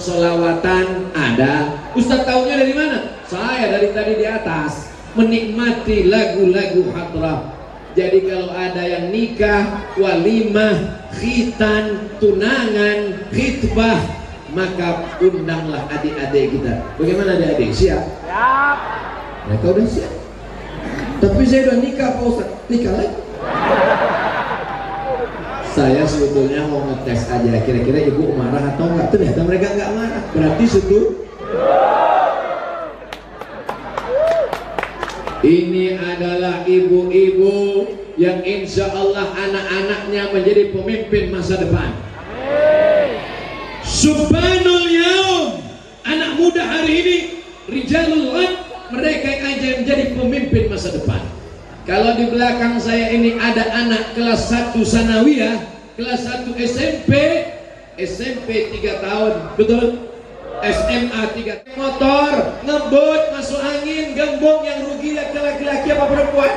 solawatan ada. Ustaz tahunya dari mana? Saya dari tadi di atas menikmati lagu-lagu hadrah. Jadi kalau ada yang nikah, walimah, khitan, tunangan, khitbah, maka undanglah adik-adik kita. Bagaimana adik-adik? Siap? Siap. Mereka udah siap. Tapi saya udah nikah Pak Ustaz. Nikah lagi. Saya sebetulnya mau ngetes aja, kira-kira ibu marah atau enggak. Ternyata mereka enggak marah. Berarti setuju. Ini adalah ibu-ibu yang insya Allah anak-anaknya menjadi pemimpin masa depan. Subhanul yaum, anak muda hari ini, rijalul ghad, mereka yang akan menjadi pemimpin masa depan. Kalau di belakang saya ini ada anak kelas 1 sanawiyah, kelas 1 SMP 3 tahun, betul? SMA 3 motor, ngebut, masuk angin, gembong, yang rugi laki-laki apa perempuan?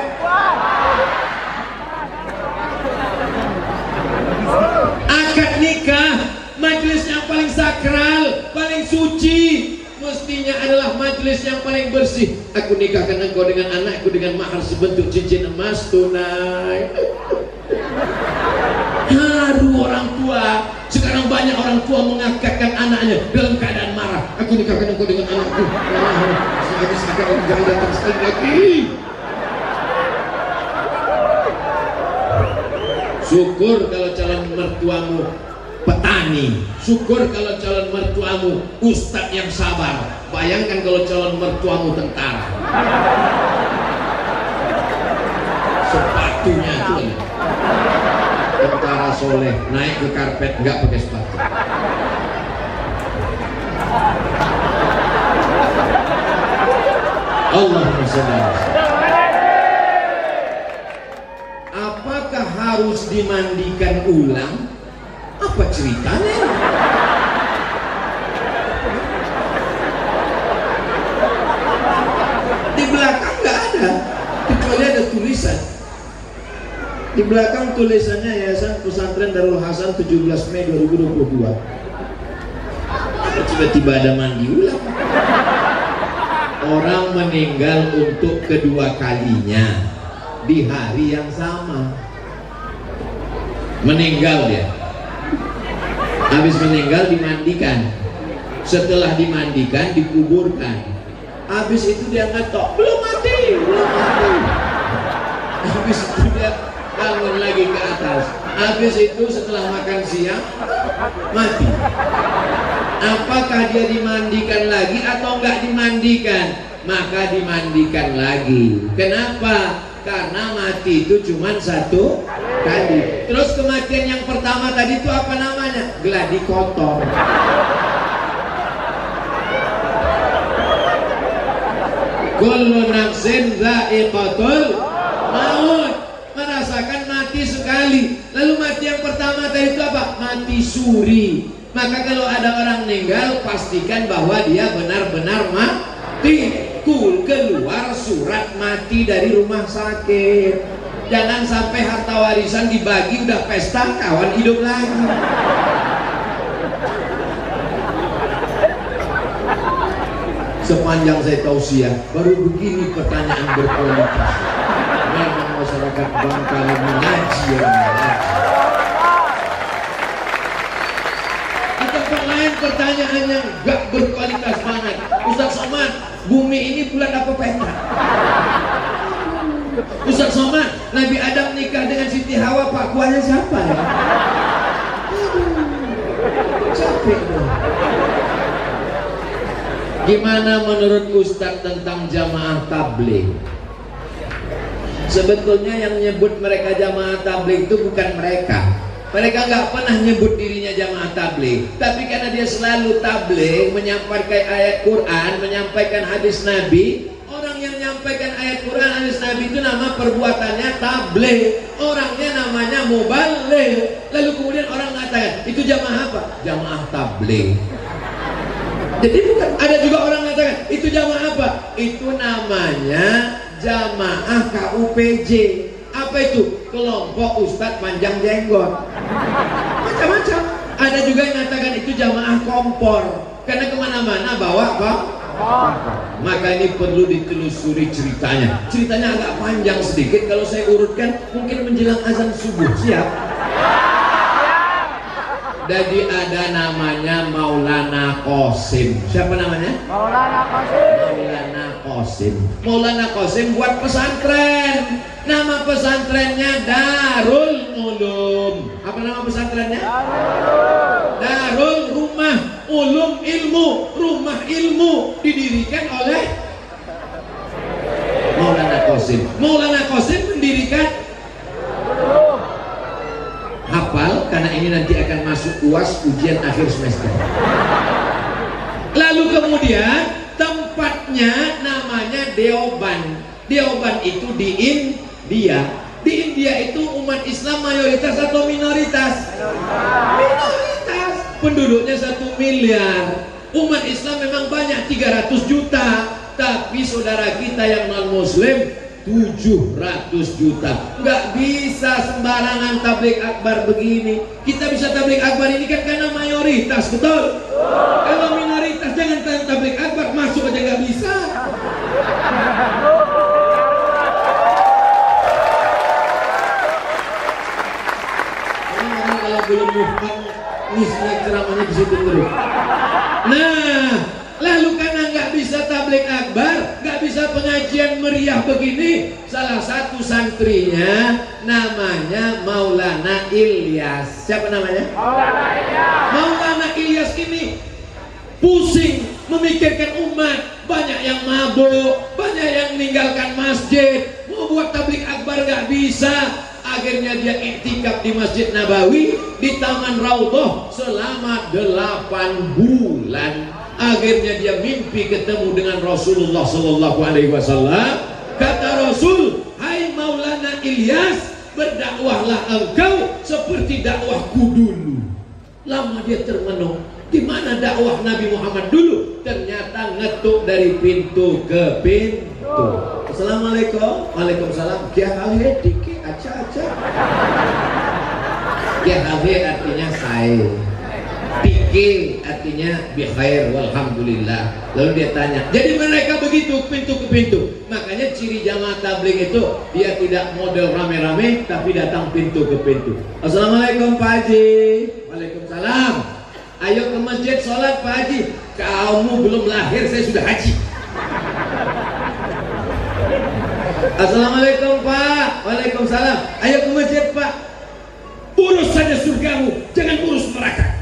Akad nikah, majelis yang paling sakral, paling suci, mestinya adalah majelis yang paling bersih. Aku nikahkan engkau dengan anakku dengan mahar sebentuk cincin emas tunai. Haru orang tua. Sekarang banyak orang tua mengakadkan anaknya dalam keadaan marah. Aku nikahkan engkau dengan anakku. Habis akad jangan datang sekali lagi. Syukur kalau calon mertuamu petani. Syukur kalau calon mertuamu ustadz yang sabar. Bayangkan kalau calon mertuamu tentara. Sepatunya tuh tentara soleh, naik ke karpet nggak pakai sepatu. Allahumma sholli ala sayyidina. Apakah harus dimandikan ulang? Apa ceritanya? Di belakang nggak ada, kecuali ada tulisan. Di belakang tulisannya Yayasan Pesantren Darul Hasan 17 Mei 2022. Tiba-tiba ada mandi ulang. Orang meninggal untuk kedua kalinya di hari yang sama. Meninggal dia. Habis meninggal dimandikan. Setelah dimandikan dikuburkan. Habis itu dia ngetok, belum mati, belum mati. Habis itu dia bangun lagi ke atas. Habis itu setelah makan siang mati. Apakah dia dimandikan lagi atau enggak dimandikan? Maka dimandikan lagi. Kenapa? Karena mati itu cuma satu kali. Terus kematian yang pertama tadi itu apa namanya? Gladi kotor. Kullu nafsin dha'iqatul maut. Merasakan mati sekali. Lalu mati yang pertama tadi itu apa? Mati suri. Maka kalau ada orang meninggal, pastikan bahwa dia benar-benar mati. Keluar surat mati dari rumah sakit. Jangan sampai harta warisan dibagi udah pesta, kawan hidup lagi. Sepanjang saya tausiah, baru begini pertanyaan berkualitas. Memang masyarakat Bangka mengaji yang mengaji. Di tempat lain pertanyaannya gak berkualitas banget. Ustaz Somad, bumi ini bulat apa petak? Ustaz Somad, Nabi Adam nikah dengan Siti Hawa, Pak Kuahnya siapa ya? Capek dong. Gimana menurut Ustaz tentang jamaah tabligh? Sebetulnya yang nyebut mereka jamaah tabligh itu bukan mereka. Mereka nggak pernah nyebut dirinya jamaah tabligh. Tapi karena dia selalu tabligh, menyampaikan ayat Quran, menyampaikan hadis Nabi. Orang yang menyampaikan ayat Quran, hadis Nabi itu nama perbuatannya tabligh. Orangnya namanya mubaligh. Lalu kemudian orang mengatakan, itu jamaah apa? Jamaah tabligh. Jadi bukan, ada juga orang mengatakan itu jamaah apa? Itu namanya jamaah KUPJ. Apa itu? Kelompok Ustadz Panjang Jenggot. Macam-macam. Ada juga yang mengatakan itu jamaah kompor. karena kemana-mana bawa apa? Maka ini perlu ditelusuri ceritanya. Ceritanya agak panjang sedikit, kalau saya urutkan mungkin menjelang azan subuh. Siap? Jadi ada namanya Maulana Qasim. Siapa namanya? Maulana Qasim. Maulana Qasim. Maulana Qasim buat pesantren. Nama pesantrennya Darul Ulum. Apa nama pesantrennya? Darul Rumah Ulum Ilmu. Rumah ilmu didirikan oleh Maulana Qasim. Maulana Qasim mendirikan, hafal karena ini nanti akan masuk UAS, ujian akhir semester. Lalu kemudian tempatnya namanya Deoban. Deoban itu di India. Di India itu umat Islam mayoritas atau minoritas? Minoritas. Penduduknya 1 miliar. Umat Islam memang banyak, 300 juta. Tapi saudara kita yang non muslim 700 juta. Nggak bisa sembarangan tabligh akbar begini. Kita bisa tabligh akbar ini kan karena mayoritas, betul? Kalau minoritas jangan tabligh akbar, masuk aja nggak bisa. Kalau belum move on, isinya ceramahnya di situ terus. Nah, lalu karena nggak bisa tabligh akbar, nggak bisa pengajian meriah begini, salah satu santrinya namanya Maulana Ilyas. Siapa namanya? Maulana Ilyas. Maulana Ilyas ini pusing memikirkan umat, banyak yang mabuk, banyak yang meninggalkan masjid, mau buat tabligh akbar nggak bisa. Akhirnya dia iktikaf di Masjid Nabawi, di Taman Raudhah selama 8 bulan. Akhirnya dia mimpi ketemu dengan Rasulullah Sallallahu Alaihi Wasallam. Kata Rasul, hai Maulana Ilyas, berdakwahlah engkau seperti dakwahku dulu. Lama dia termenung, di mana dakwah Nabi Muhammad dulu? Ternyata ngetuk dari pintu ke pintu. Assalamualaikum. Waalaikumsalam. Kya hal hai? Dikit aja. Kya hal hai artinya saya. Dikit artinya bikhair walhamdulillah. Lalu dia tanya, jadi mereka begitu pintu ke pintu. Makanya ciri jamaah tabligh itu dia tidak model rame-rame, tapi datang pintu ke pintu. Assalamualaikum Pak Haji. Waalaikumsalam. Ayo ke masjid sholat Pak Haji. Kamu belum lahir, saya sudah haji. Assalamualaikum Pak. Waalaikumsalam. Ayo ke masjid Pak. Urus saja surgamu, jangan urus neraka.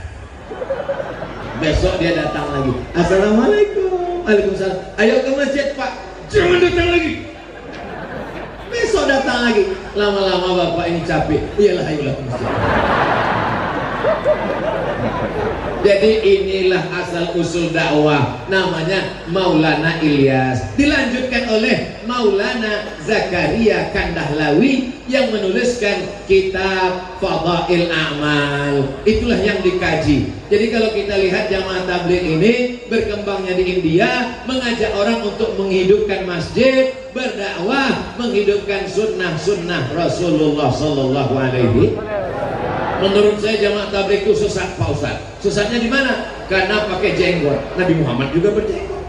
Besok dia datang lagi. Assalamualaikum. Waalaikumsalam. Ayo ke masjid Pak. Jangan datang lagi. Besok datang lagi. Lama-lama bapak ini capek. Iyalah, ayolah ke masjid. Jadi inilah asal usul dakwah, namanya Maulana Ilyas. Dilanjutkan oleh Maulana Zakaria Kandahlawi yang menuliskan kitab Fadail A'mal. Itulah yang dikaji. Jadi kalau kita lihat jamaah tabligh ini berkembangnya di India, mengajak orang untuk menghidupkan masjid, berdakwah, menghidupkan sunnah-sunnah Rasulullah Sallallahu Alaihi. Menurut saya jamaah tabligh itu sesat Pak Ustaz. Sesatnya di mana? Karena pakai jenggot. Nabi Muhammad juga berjenggot.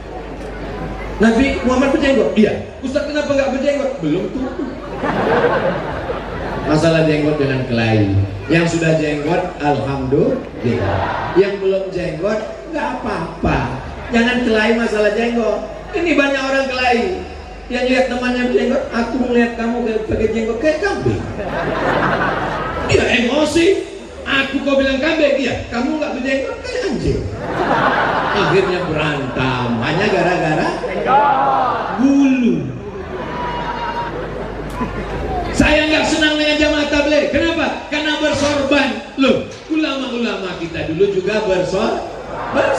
Nabi Muhammad berjenggot? Iya. Ustaz kenapa nggak berjenggot? Belum tuh. Masalah jenggot dengan kelahi. Yang sudah jenggot, alhamdulillah. Yang belum jenggot, nggak apa-apa. Jangan kelahi masalah jenggot. Ini banyak orang kelahi. Yang lihat temannya berjenggot, aku melihat kamu pakai jenggot kayak kambing. Dia emosi. Aku kau bilang kambing, iya. Kamu nggak berjenggot kayak anjing. Akhirnya berantem. Hanya gara-gara bulu. Saya nggak senang dengan jamaah tabligh. Kenapa? Karena bersorban. Loh, ulama-ulama kita dulu juga bersorban.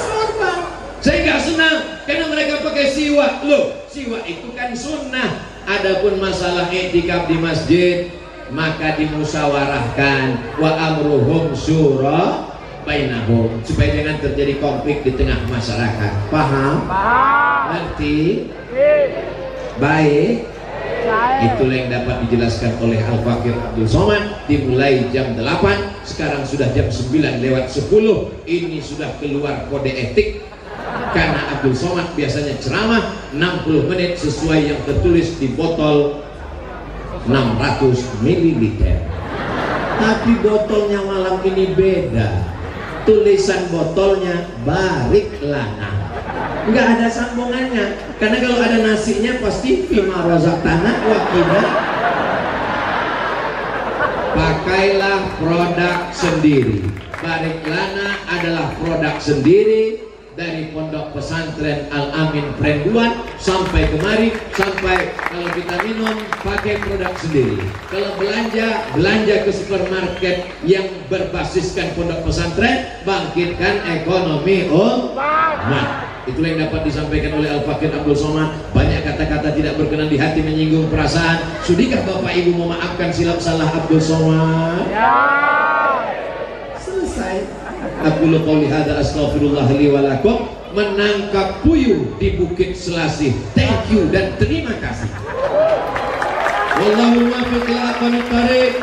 Saya nggak senang karena mereka pakai siwak. Loh, siwak itu kan sunnah. Adapun masalah i'tikaf di masjid, maka dimusyawarahkan, wa amruhum syura bainahum, supaya jangan terjadi konflik di tengah masyarakat. Paham? Ngerti? Baik. Itulah yang dapat dijelaskan oleh Al-Fakir Abdul Somad. Dimulai jam 8, sekarang sudah jam 9 lewat 10. Ini sudah keluar kode etik. Karena Abdul Somad biasanya ceramah 60 menit sesuai yang tertulis di botol 600 ml. Tapi botolnya malam ini beda. Tulisan botolnya Barik Lana. Nggak ada sambungannya. Karena kalau ada nasinya pasti Fima Razaqtana wa qina. Pakailah produk sendiri. Barik Lana adalah produk sendiri dari Pondok Pesantren Al-Amin Prenduan sampai kemari, sampai kalau kita minum pakai produk sendiri. Kalau belanja ke supermarket yang berbasiskan Pondok Pesantren, bangkitkan ekonomi umat. Itulah yang dapat disampaikan oleh Al-Fakir Abdul Somad. Banyak kata-kata tidak berkenan di hati, menyinggung perasaan. Sudikah Bapak Ibu memaafkan silap salah Abdul Somad? Ya. Selesai. Aku qouli hadza astaghfirullah li wa lakum. Menangkap puyuh di Bukit Selasih. Thank you dan terima kasih. Wallahul muwaffiq ila aqwamit thariq.